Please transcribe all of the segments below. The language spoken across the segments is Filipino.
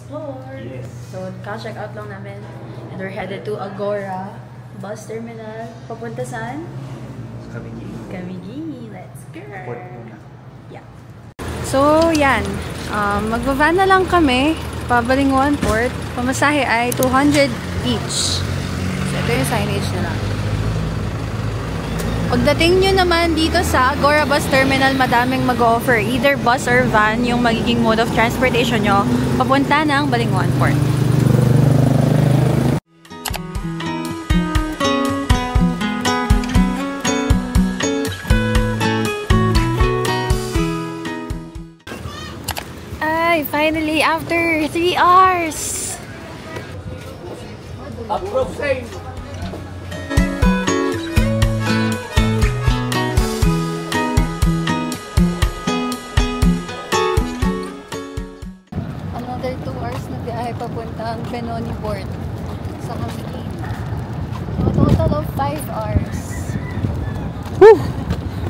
explore. Yes. So, ka-check out lang namin. And we're headed to Agora bus terminal. Papunta saan? Camiguin. Camiguin. Let's go! Port muna. Yeah. So, yan. Magbavan na lang kami. Pabalinguan Port. Pamasahe ay 200 each. So, ito yung signage na lang. Pagdating nyo naman dito sa Agora Bus Terminal, madaming mag-offer. Either bus or van yung magiging mode of transportation nyo papunta ng Balinguan Port. Ay, finally, after 3 hours! Approve same! Another 2 hours na biyahe papuntang Benoni Port sa Camiguin. So, a total of 5 hours. Woo!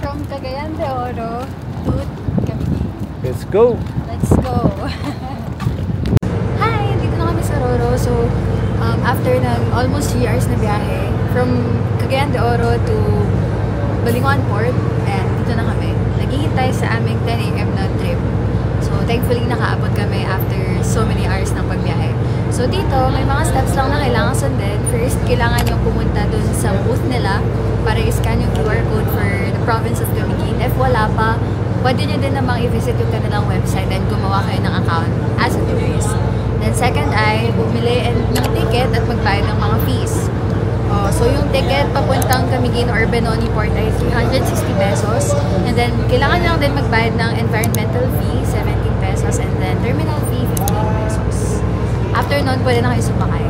From Cagayan de Oro to Camiguin. Let's go! Let's go! Hi! Dito na kami sa Roro. So, after ng almost 3 hours na biyahe, from Cagayan de Oro to Balinguan Port, and dito na kami. Naghihintay sa aming 10 AM na trip. So, thankfully, nakaabot kami after so many hours ng pagbiyahe. So, dito, may mga steps lang na kailangan sundin. First, kailangan yung pumunta dun sa booth nila para i-scan yung QR code for the province of Camiguin. If wala pa, pwede nyo din namang i-visit yung kanilang website and gumawa kayo ng account as a tourist. Then, second ay bumili ng ticket at magbayad ng mga fees. So, yung ticket papuntang Camiguin or Benoni Port ay 360 pesos. And then, kailangan lang din magbayad ng environmental fee, 17 pesos. And then, terminal fee, 15 pesos. After nun, pwede na kayo sumakay.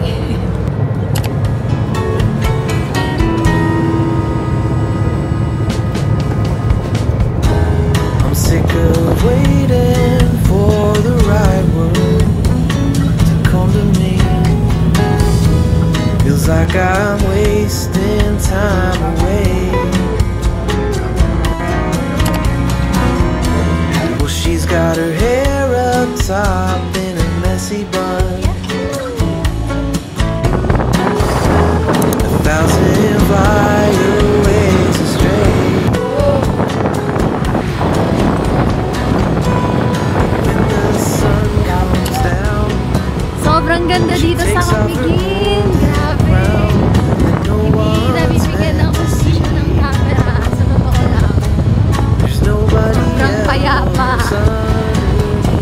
I'm sick of waiting for the right word to come to me. Feels like I'm wasting time away. Well, she's got her hair up top in a messy bun. 1,000 violent ways astray. When the sun comes down, Sobrang ganda dito sa Camiguin. Grabe. Hindi nabibigyan ng posisyon ng camera. Sa totoo lang. there's nobody Sobrang payapa. else underneath.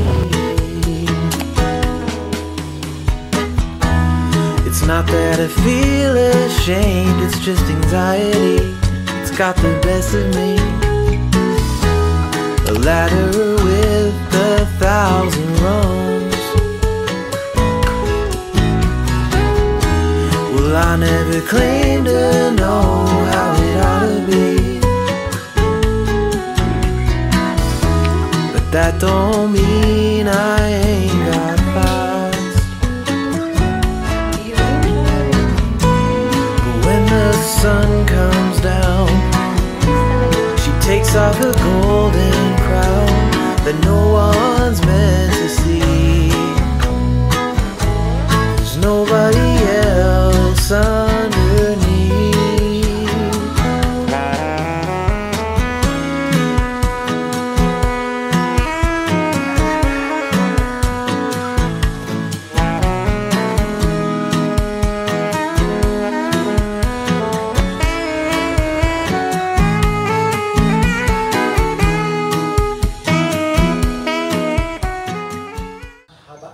It's not that I feel ashamed, it's just anxiety. It's got the best of me. A ladder with 1,000 rungs. Well, I never claimed to know how it ought to be, but that don't mean I ain't got thoughts. But when the sun comes down, she takes off her golden crown that no one's meant to see. There's nobody else underneath.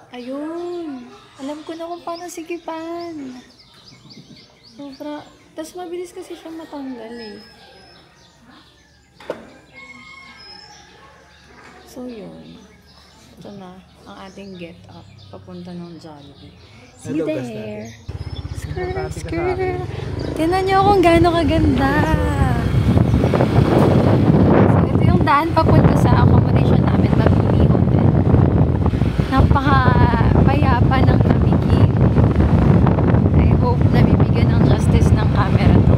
Ayun. Alam ko na kung paano sigipan. Sobra. Tapos mabilis kasi siya matanggal eh. So yun. Ito na ang ating get up. Papunta ng Jollibee. See Hello, there. Skirt, Matabi ka sa akin. skirt. Tingnan nyo kung gaano kaganda. So ito yung daan papunta sa accommodation namin. Mabini Hotel. Napaka-payapa ng Camiguin. I hope na bibigyan ng justice ng camera to.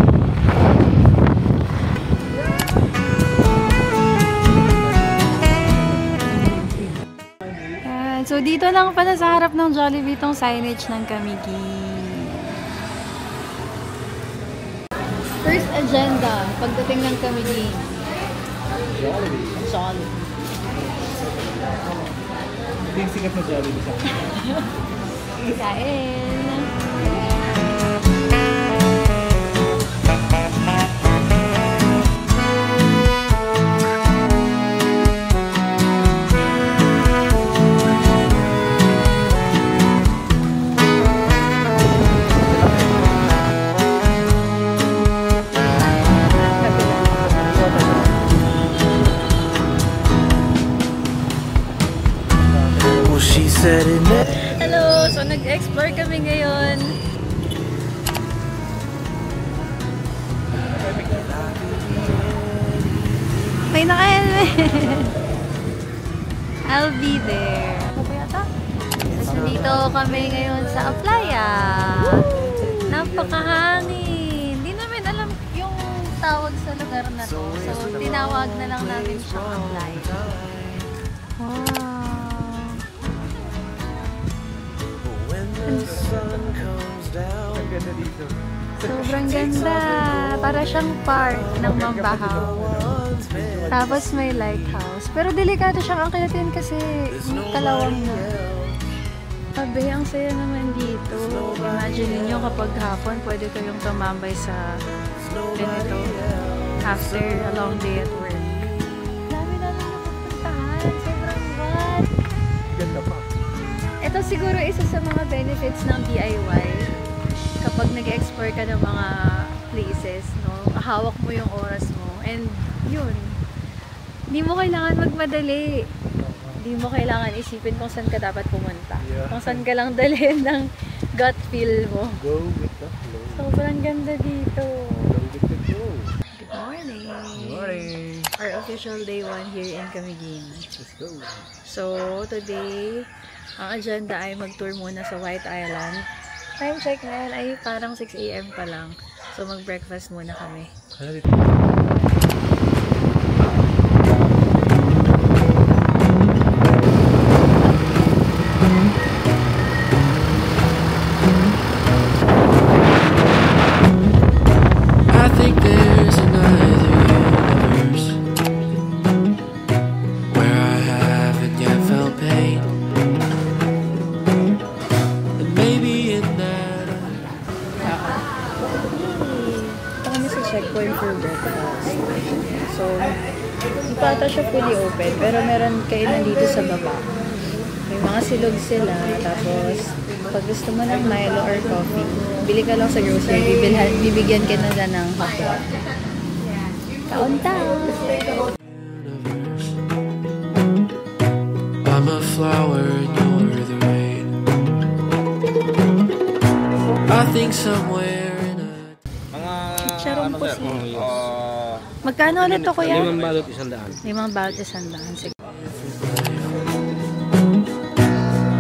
So So, dito lang pala sa harap ng Jollibee tong signage ng Camiguin. First agenda, pagdating ng Camiguin. Jollibee. Ito yung sikat na Jollibee sa akin. Kain! She said it never. Hello! So, nag-explore kami ngayon. May naka-helmet! I'll be there. Ano ba yata? Tapos dito kami ngayon sa Aplaya. Napakahangin! Hindi namin alam yung tawag sa lugar na to. So, tinawag na lang namin siya Aplaya. Wow! Ang ganda dito. Sobrang ganda. Para siyang park ng Mambahaw. Tapos may lighthouse. Pero delikado siyang angkyatin kasi kalawang na. Sabi, ang saya naman dito. Imagine niyo kapag hapon, pwede kayong tumambay sa ganito. After a long day at work. Dami namin napupuntahan. Sobrang what? Ganda pa. Ito siguro isa sa mga benefits ng DIY. Kapag nag-explore ka ng mga places, no? Hawak mo yung oras mo. And yun, hindi mo kailangan magmadali. Hindi mo kailangan isipin kung saan ka dapat pumunta. Yeah. Kung saan ka lang dalhin ng gut feel mo. Go with the flow. Sobrang ganda dito. Go with the flow. Good morning! Good morning. Our official day 1 here in Camiguin. Let's go. So, today, ang agenda ay mag-tour muna sa White Island. Time check ngayon ay parang 6 AM pa lang. So, mag-breakfast muna kami. Ano dito? I think there's another universe where I haven't yet felt pain. And maybe in that Ito kami sa checkpoint for breakfast. So, hindi pa ata siya fully open. Pero meron kainan dito sa baba. May mga silog sila. Tapos, pag gusto mo ng Milo or coffee, bili ka lang sa grocery. Bibigyan ka na ng hotdog. Kaunta! universe, I'm a flower and you're the rain. I think somewhere in a Chicharon po siya. Magkano ulit to, kuya? 5 balot 100. 5 balot 100. Sige.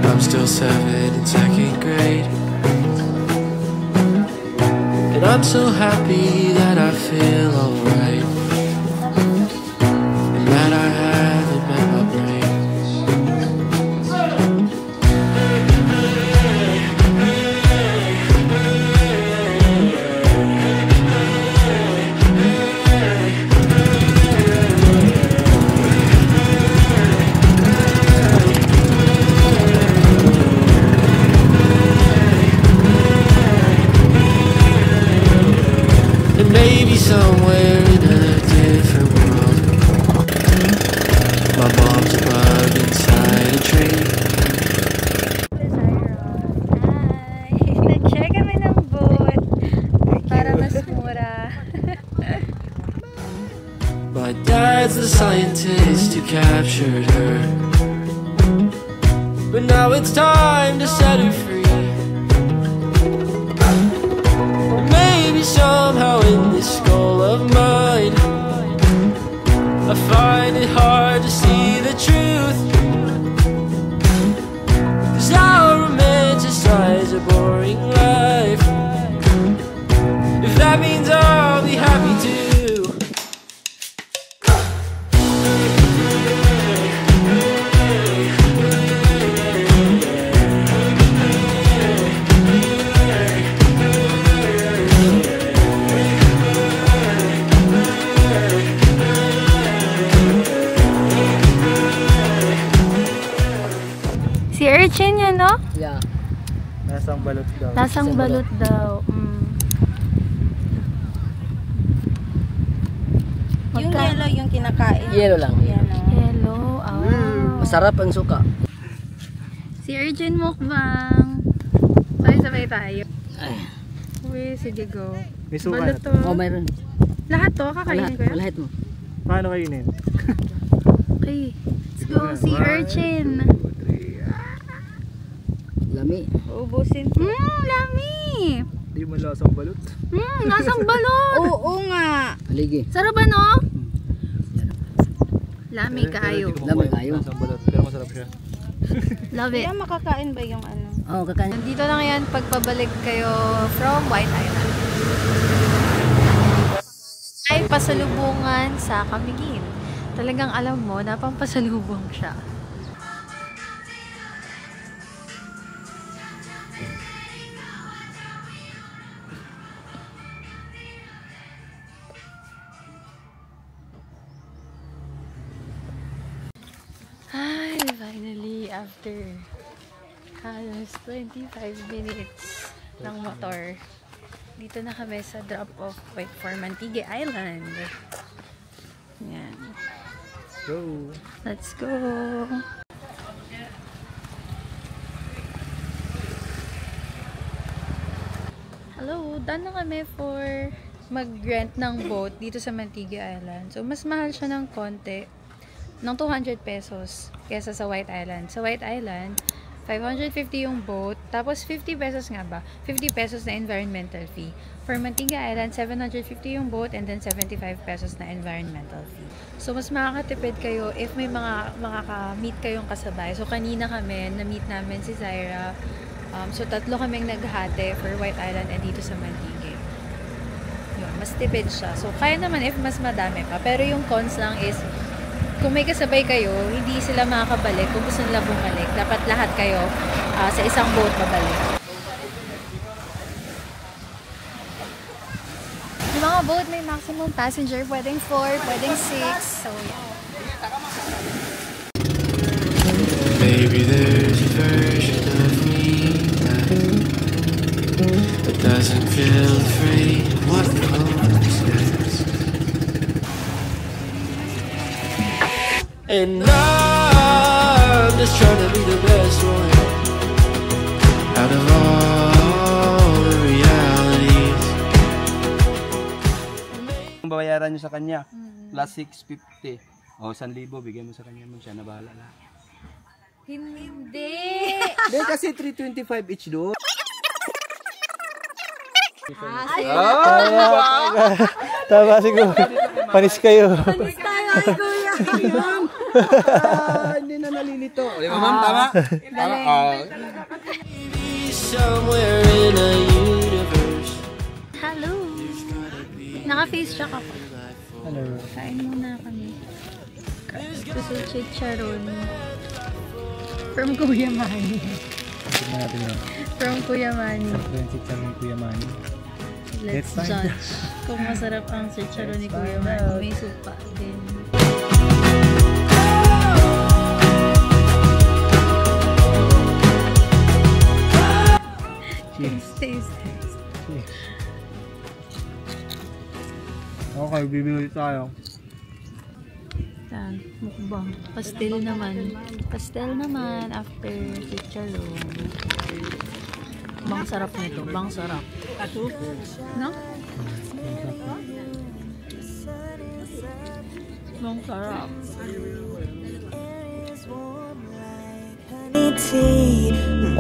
I'm still 7 in 2nd grade, and I'm so happy that I feel alright, and that I haven't met my brain. And maybe somewhere in a different world, my mom's a bug inside a tree. Hi! Nag-check kami ng boat para mas mura. My dad's the scientist who captured her, but now it's time to set her free. Maybe somehow in this skull of mine, I find it hard to see the truth, 'cause I'll romanticize a boring life, if that means I'll be happy too. balot daw. Lasang balot daw. Yung yellow yung kinakain. Yellow lang. Hello. Masarap ang suka. Si Urgent Mukbang. Sabay-sabay tayo. Ay. Uy, sige go. May suka Balot na to. Oh, mayroon. Lahat to, kakainin ko yan. Lahat mo. Paano kainin? Okay. Let's go, si Urchin. Lami. Ubusin. Lami. Di mo lasang balot. Lasang balot. Oo nga. Haligi. Sarap ba, no? Lami kayo. Lami kayo. Lasang balot. Pero masarap siya. Love it. Kaya makakain ba yung ano? Oh, kakain. Nandito lang yan pagpabalik kayo from White Island. Ay pasalubungan sa Camiguin. Talagang alam mo na pampasalubong siya. Ay, finally, after halos 25 minutes ng motor, dito na kami sa drop-off point for Mantigue Island. Yan. Go! Let's go! Hello! Done na kami for mag-rent ng boat dito sa Mantigue Island. So, mas mahal siya ng konti, ng 200 pesos kesa sa White Island. Sa White Island, 550 yung boat, tapos 50 pesos nga ba? 50 pesos na environmental fee. For Mantigue Island, 750 yung boat and then 75 pesos na environmental fee. So, mas makakatipid kayo if may mga makaka-meet kayong kasabay. So, kanina kami, na-meet namin si Zaira. So, tatlo kaming naghati for White Island and dito sa Mantigue. Yun, mas tipid siya. So, kaya naman if mas madami pa. Pero yung cons lang is, kung may kasabay kayo, hindi sila makakabalik. Kung gusto nila bumalik, dapat lahat kayo sa isang boat babalik. Yung mga boat may maximum passenger, pwedeng 4, pwedeng 6. So, yeah. Maybe there's a version of me that doesn't feel free. What comes next? And I'm just trying to be the best one out of all the realities. Ang babayaran nyo sa kanya, plus 650. O, 1,000, bigyan mo sa kanya mo siya, na bahala na. Hindi! Hindi, kasi 325 each doon. Tama siguro. Panis kayo. Panis tayo, ay kuya! Hindi na nalilito. Di ba, ma'am? Tama? Galing. Somewhere in a universe. Hello! Naka-face check ako. Hello. Kain muna kami. Gusto chicharon. From Kuya Manny. Tignan natin na. From Kuya Manny. Yung chicharon ni Kuya Manny. Let's Let's find judge kung masarap ang chicharon ni Kuya Manny. May supa din. Taste. Okay, bibili tayo. Yan, mukbang. Pastel naman. Pastel naman after chicharon. Bang sarap nito. Bang sarap. No? Bang sarap.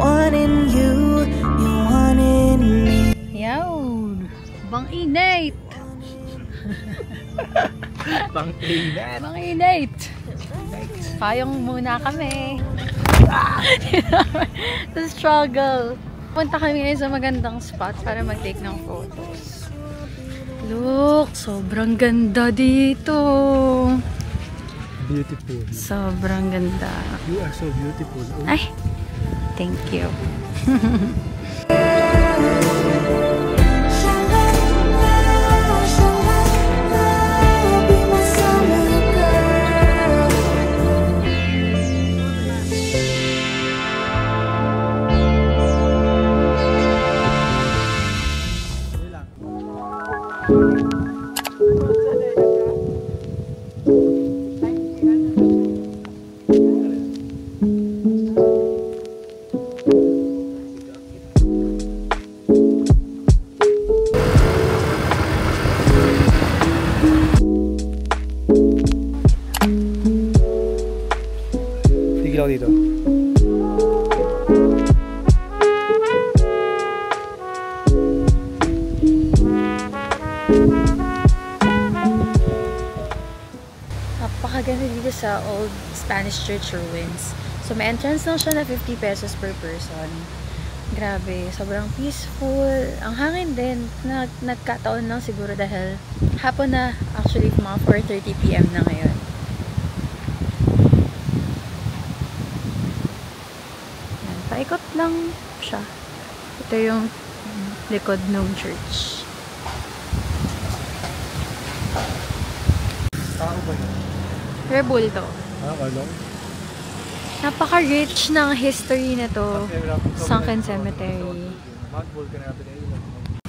One in you, you one in me. Yawn! Bang inate! Pang-inat. Bang inate! Payong muna kami. The struggle. Punta kami ngayon sa magandang spot para mag-take ng photos. Look! Sobrang ganda dito! Beautiful. Sobrang ganda. You are so beautiful. Oh. Ay! Thank you. Be my summer girl. Tigil ako dito. Napakaganda dito sa Old Spanish Church ruins. So may entrance lang siya na 50 pesos per person. Grabe, sobrang peaceful. Ang hangin din, nagkataon lang siguro dahil hapon na, actually mga 4:30 PM na ngayon. Yan, paikot lang siya. Ito yung likod ng church. Tao ba yun? Rebul to. Kalong? Napaka-rich ng history na to. Sunken Cemetery.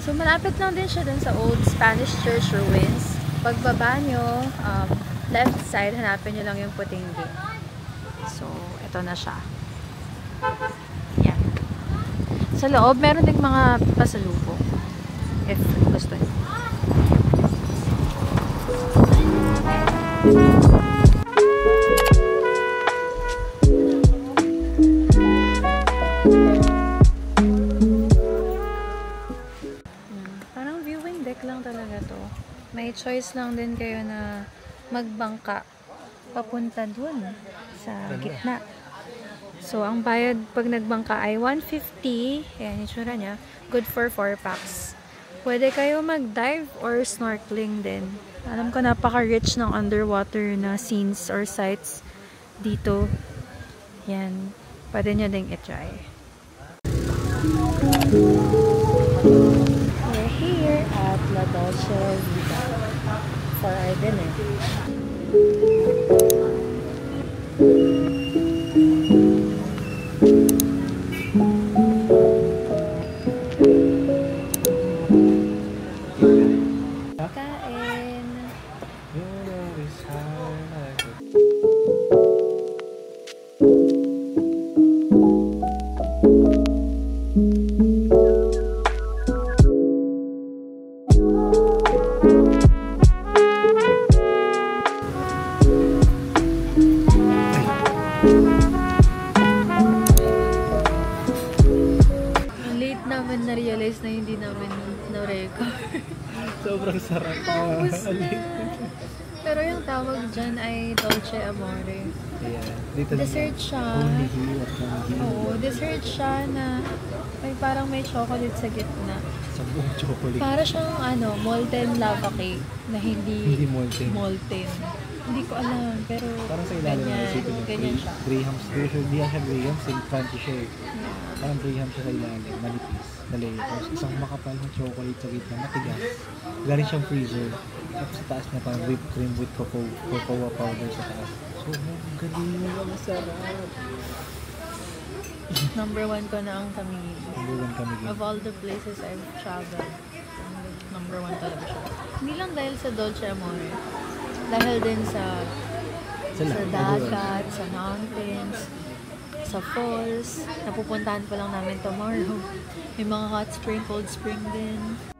So, malapit lang din siya dun sa Old Spanish Church ruins. Pagbaba nyo, left side, hanapin nyo lang yung puting gate. So, ito na siya. Yan. Sa loob, meron ding mga pasalubong. If gusto nyo. Parang viewing deck lang talaga to. May choice lang din kayo na magbangka papunta dun sa gitna. So, ang bayad pag nagbangka ay 150. Ayan, yung tsura niya. Good for 4 packs. Pwede kayo mag-dive or snorkeling din. Alam ko napaka-rich ng underwater na scenes or sites dito. Yan. Pwede nyo ding i-try. We're here at La Dolce Vita for our dinner. Kain! Late namin na-realize na hindi namin na-record. Sobrang sarap. Tapos na. Pero yung tawag dyan ay Dolce Amore. Yeah. Dito Dessert siya. Only here at only here. Oo, dessert siya na parang may chocolate sa gitna. Sa buong chocolate. Para siyang molten lava cake na Hindi molten. molten. Hindi ko alam, pero Parang sa ilalim ng isipin yung ganyan siya. Grahams. Hindi siya Grahams, crunchy siya eh. Yeah. Parang Grahams siya sa ilalim, manipis, na layer. Tapos isang makapal na chocolate sa gitna, matigas. Galing siyang freezer. Tapos sa taas niya parang whipped cream with cocoa powder sa taas. So, galing mo, masarap. Number 1 ko na ang Camille. Number 1 kami Of all the places I've traveled, number 1 talaga siya. Hindi lang dahil sa Dolce Amore. Dahil din sa dagat, sa mountains, sa falls. Napupuntahan pa lang namin tomorrow. May mga hot spring, cold spring din.